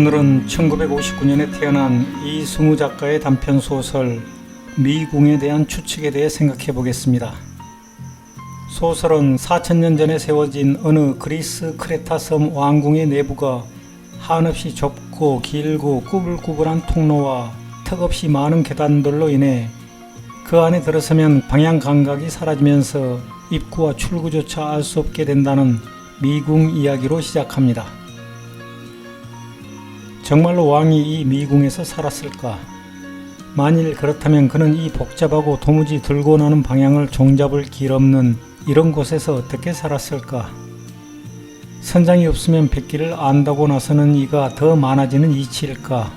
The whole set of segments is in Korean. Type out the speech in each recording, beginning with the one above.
오늘은 1959년에 태어난 이승우 작가의 단편소설 미궁에 대한 추측에 대해 생각해 보겠습니다. 소설은 4000년 전에 세워진 어느 그리스 크레타 섬 왕궁의 내부가 한없이 좁고 길고 꾸불꾸불한 통로와 턱없이 많은 계단들로 인해 그 안에 들어서면 방향 감각이 사라지면서 입구와 출구조차 알 수 없게 된다는 미궁 이야기로 시작합니다. 정말로 왕이 이 미궁에서 살았을까? 만일 그렇다면 그는 이 복잡하고 도무지 들고 나는 방향을 종잡을 길 없는 이런 곳에서 어떻게 살았을까? 선장이 없으면 백길을 안다고 나서는 이가 더 많아지는 이치일까?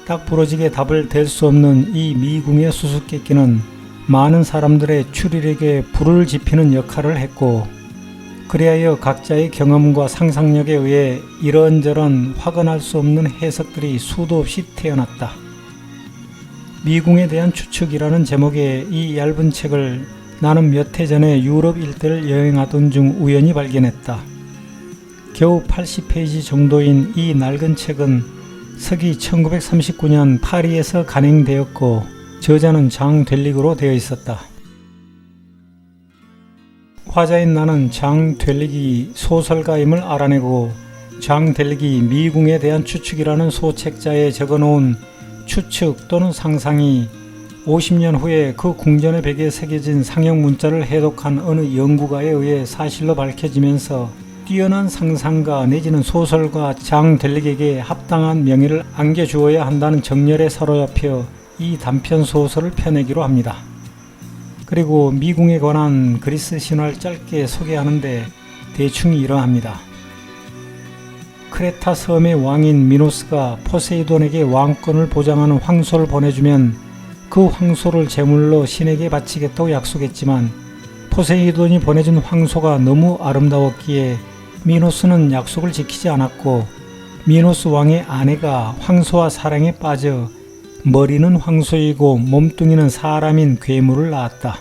딱 부러지게 답을 댈 수 없는 이 미궁의 수수께끼는 많은 사람들의 추리력에 불을 지피는 역할을 했고, 그리하여 각자의 경험과 상상력에 의해 이런저런 확언할 수 없는 해석들이 수도 없이 태어났다. 미궁에 대한 추측이라는 제목의 이 얇은 책을 나는 몇 해 전에 유럽 일대를 여행하던 중 우연히 발견했다. 겨우 80페이지 정도인 이 낡은 책은 서기 1939년 파리에서 간행되었고 저자는 장 델릭으로 되어 있었다. 화자인 나는 장 델릭이 소설가임을 알아내고 장 델릭이 미궁에 대한 추측이라는 소책자에 적어놓은 추측 또는 상상이 50년 후에 그 궁전의 벽에 새겨진 상형 문자를 해독한 어느 연구가에 의해 사실로 밝혀지면서 뛰어난 상상가 내지는 소설가 장 델릭에게 합당한 명예를 안겨주어야 한다는 정열에 사로잡혀 이 단편 소설을 펴내기로 합니다. 그리고 미궁에 관한 그리스 신화를 짧게 소개하는데 대충 이러합니다. 크레타 섬의 왕인 미노스가 포세이돈에게 왕권을 보장하는 황소를 보내주면 그 황소를 제물로 신에게 바치겠다고 약속했지만 포세이돈이 보내준 황소가 너무 아름다웠기에 미노스는 약속을 지키지 않았고 미노스 왕의 아내가 황소와 사랑에 빠져 머리는 황소이고 몸뚱이는 사람인 괴물을 낳았다.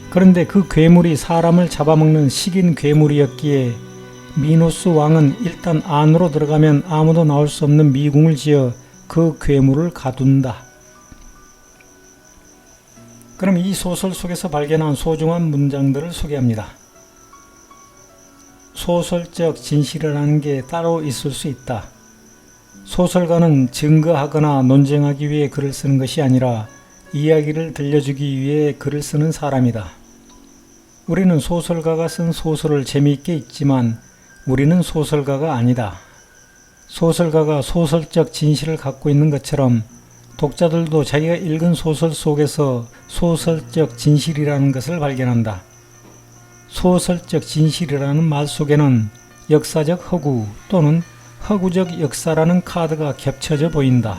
그런데 그 괴물이 사람을 잡아먹는 식인 괴물이었기에 미노스 왕은 일단 안으로 들어가면 아무도 나올 수 없는 미궁을 지어 그 괴물을 가둔다. 그럼 이 소설 속에서 발견한 소중한 문장들을 소개합니다. 소설적 진실이라는 게 따로 있을 수 있다. 소설가는 증거하거나 논쟁하기 위해 글을 쓰는 것이 아니라 이야기를 들려주기 위해 글을 쓰는 사람이다. 우리는 소설가가 쓴 소설을 재미있게 읽지만 우리는 소설가가 아니다. 소설가가 소설적 진실을 갖고 있는 것처럼 독자들도 자기가 읽은 소설 속에서 소설적 진실이라는 것을 발견한다. 소설적 진실이라는 말 속에는 역사적 허구 또는 허구적 역사라는 카드가 겹쳐져 보인다.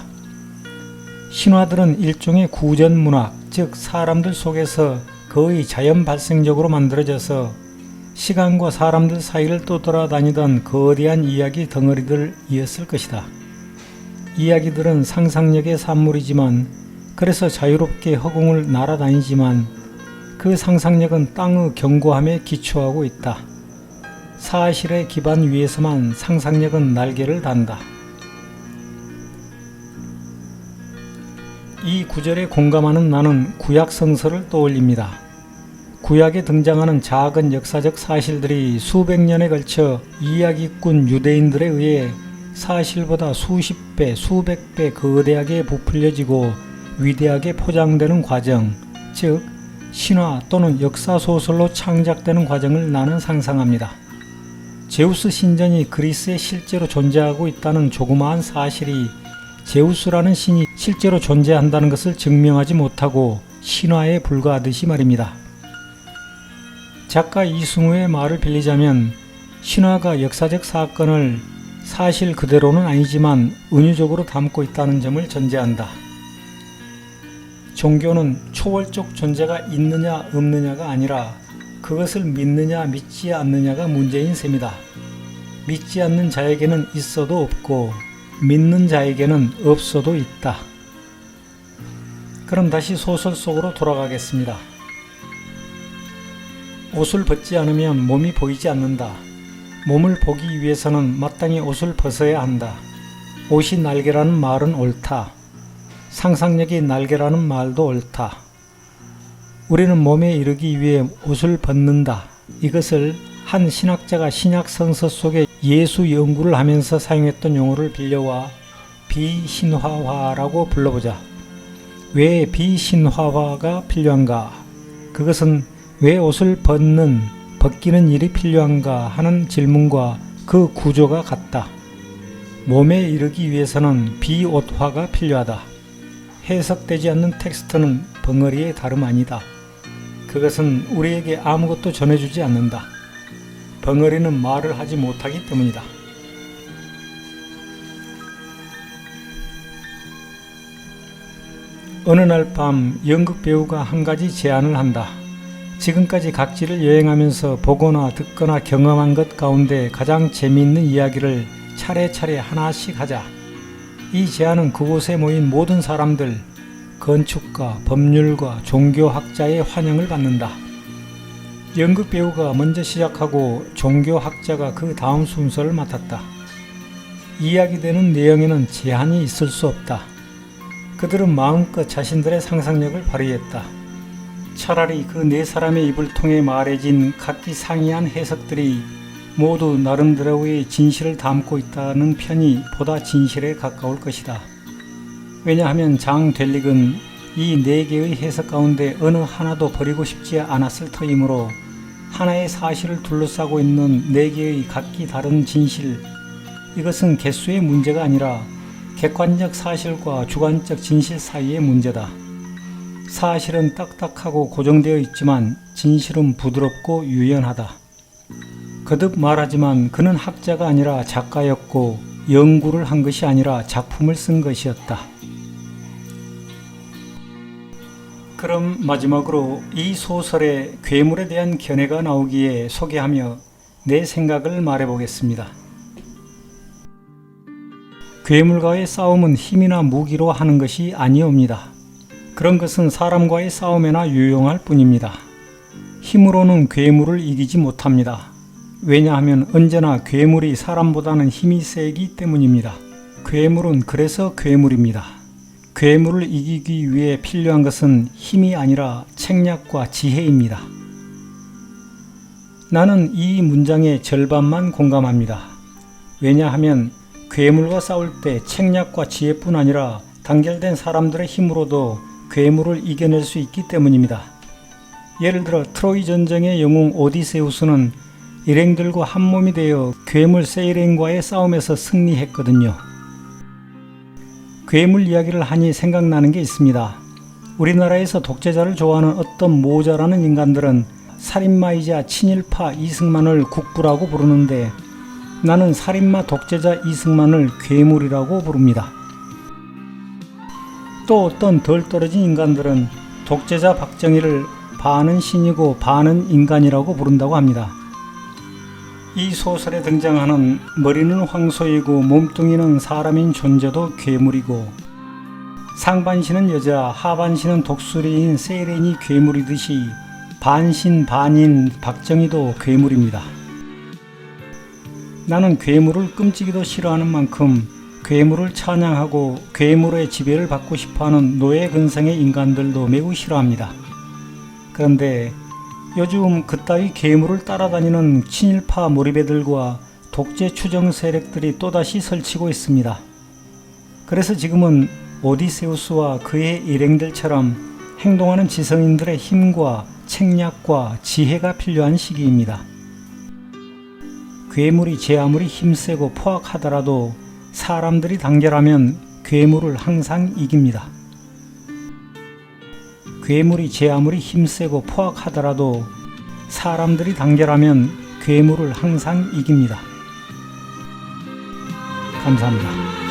신화들은 일종의 구전 문학, 즉 사람들 속에서 거의 자연 발생적으로 만들어져서 시간과 사람들 사이를 떠돌아다니던 거대한 이야기 덩어리들이었을 것이다. 이야기들은 상상력의 산물이지만 그래서 자유롭게 허공을 날아다니지만 그 상상력은 땅의 견고함에 기초하고 있다. 사실의 기반 위에서만 상상력은 날개를 단다. 이 구절에 공감하는 나는 구약 성서를 떠올립니다. 구약에 등장하는 작은 역사적 사실들이 수백 년에 걸쳐 이야기꾼 유대인들에 의해 사실보다 수십 배, 수백 배 거대하게 부풀려지고 위대하게 포장되는 과정, 즉 신화 또는 역사소설로 창작되는 과정을 나는 상상합니다. 제우스 신전이 그리스에 실제로 존재하고 있다는 조그마한 사실이 제우스라는 신이 실제로 존재한다는 것을 증명하지 못하고 신화에 불과하듯이 말입니다. 작가 이승우의 말을 빌리자면 신화가 역사적 사건을 사실 그대로는 아니지만 은유적으로 담고 있다는 점을 전제한다. 종교는 초월적 존재가 있느냐 없느냐가 아니라 그것을 믿느냐 믿지 않느냐가 문제인 셈이다. 믿지 않는 자에게는 있어도 없고 믿는 자에게는 없어도 있다. 그럼 다시 소설 속으로 돌아가겠습니다. 옷을 벗지 않으면 몸이 보이지 않는다. 몸을 보기 위해서는 마땅히 옷을 벗어야 한다. 옷이 날개라는 말은 옳다. 상상력이 날개라는 말도 옳다. 우리는 몸에 이르기 위해 옷을 벗는다. 이것을 한 신학자가 신약 성서 속에 예수 연구를 하면서 사용했던 용어를 빌려와 비신화화라고 불러보자. 왜 비신화화가 필요한가? 그것은 왜 옷을 벗기는 일이 필요한가 하는 질문과 그 구조가 같다. 몸에 이르기 위해서는 비옷화가 필요하다. 해석되지 않는 텍스트는 벙어리의 다름 아니다. 그것은 우리에게 아무것도 전해주지 않는다. 벙어리는 말을 하지 못하기 때문이다. 어느 날 밤 연극 배우가 한 가지 제안을 한다. 지금까지 각지를 여행하면서 보거나 듣거나 경험한 것 가운데 가장 재미있는 이야기를 차례차례 하나씩 하자. 이 제안은 그곳에 모인 모든 사람들, 건축가, 법률가, 종교학자의 환영을 받는다. 연극 배우가 먼저 시작하고 종교학자가 그 다음 순서를 맡았다. 이야기되는 내용에는 제한이 있을 수 없다. 그들은 마음껏 자신들의 상상력을 발휘했다. 차라리 그 네 사람의 입을 통해 말해진 각기 상이한 해석들이 모두 나름대로의 진실을 담고 있다는 편이 보다 진실에 가까울 것이다. 왜냐하면 장 델릭은 이 네 개의 해석 가운데 어느 하나도 버리고 싶지 않았을 터이므로 하나의 사실을 둘러싸고 있는 네 개의 각기 다른 진실, 이것은 개수의 문제가 아니라 객관적 사실과 주관적 진실 사이의 문제다. 사실은 딱딱하고 고정되어 있지만 진실은 부드럽고 유연하다. 거듭 말하지만 그는 학자가 아니라 작가였고 연구를 한 것이 아니라 작품을 쓴 것이었다. 그럼 마지막으로 이 소설에 괴물에 대한 견해가 나오기에 소개하며 내 생각을 말해보겠습니다. 괴물과의 싸움은 힘이나 무기로 하는 것이 아니옵니다. 그런 것은 사람과의 싸움에나 유용할 뿐입니다. 힘으로는 괴물을 이기지 못합니다. 왜냐하면 언제나 괴물이 사람보다는 힘이 세기 때문입니다. 괴물은 그래서 괴물입니다. 괴물을 이기기 위해 필요한 것은 힘이 아니라 책략과 지혜입니다. 나는 이 문장의 절반만 공감합니다. 왜냐하면 괴물과 싸울 때 책략과 지혜뿐 아니라 단결된 사람들의 힘으로도 괴물을 이겨낼 수 있기 때문입니다. 예를 들어 트로이 전쟁의 영웅 오디세우스는 일행들과 한몸이 되어 괴물 세이렌과의 싸움에서 승리했거든요. 괴물 이야기를 하니 생각나는 게 있습니다. 우리나라에서 독재자를 좋아하는 어떤 모자라는 인간들은 살인마이자 친일파 이승만을 국부라고 부르는데 나는 살인마 독재자 이승만을 괴물이라고 부릅니다. 또 어떤 덜 떨어진 인간들은 독재자 박정희를 반은 신이고 반은 인간이라고 부른다고 합니다. 이 소설에 등장하는 머리는 황소이고 몸뚱이는 사람인 존재도 괴물이고 상반신은 여자, 하반신은 독수리인 세이렌이 괴물이듯이 반신 반인 박정희도 괴물입니다. 나는 괴물을 끔찍이도 싫어하는 만큼 괴물을 찬양하고 괴물의 지배를 받고 싶어하는 노예 근성의 인간들도 매우 싫어합니다. 그런데 요즘 그따위 괴물을 따라다니는 친일파 몰입애들과 독재 추정 세력들이 또다시 설치고 있습니다. 그래서 지금은 오디세우스와 그의 일행들처럼 행동하는 지성인들의 힘과 책략과 지혜가 필요한 시기입니다. 괴물이 제 아무리 힘세고 포악하더라도 사람들이 단결하면 괴물을 항상 이깁니다. 괴물이 제 아무리 힘세고 포악하더라도 사람들이 단결하면 괴물을 항상 이깁니다. 감사합니다.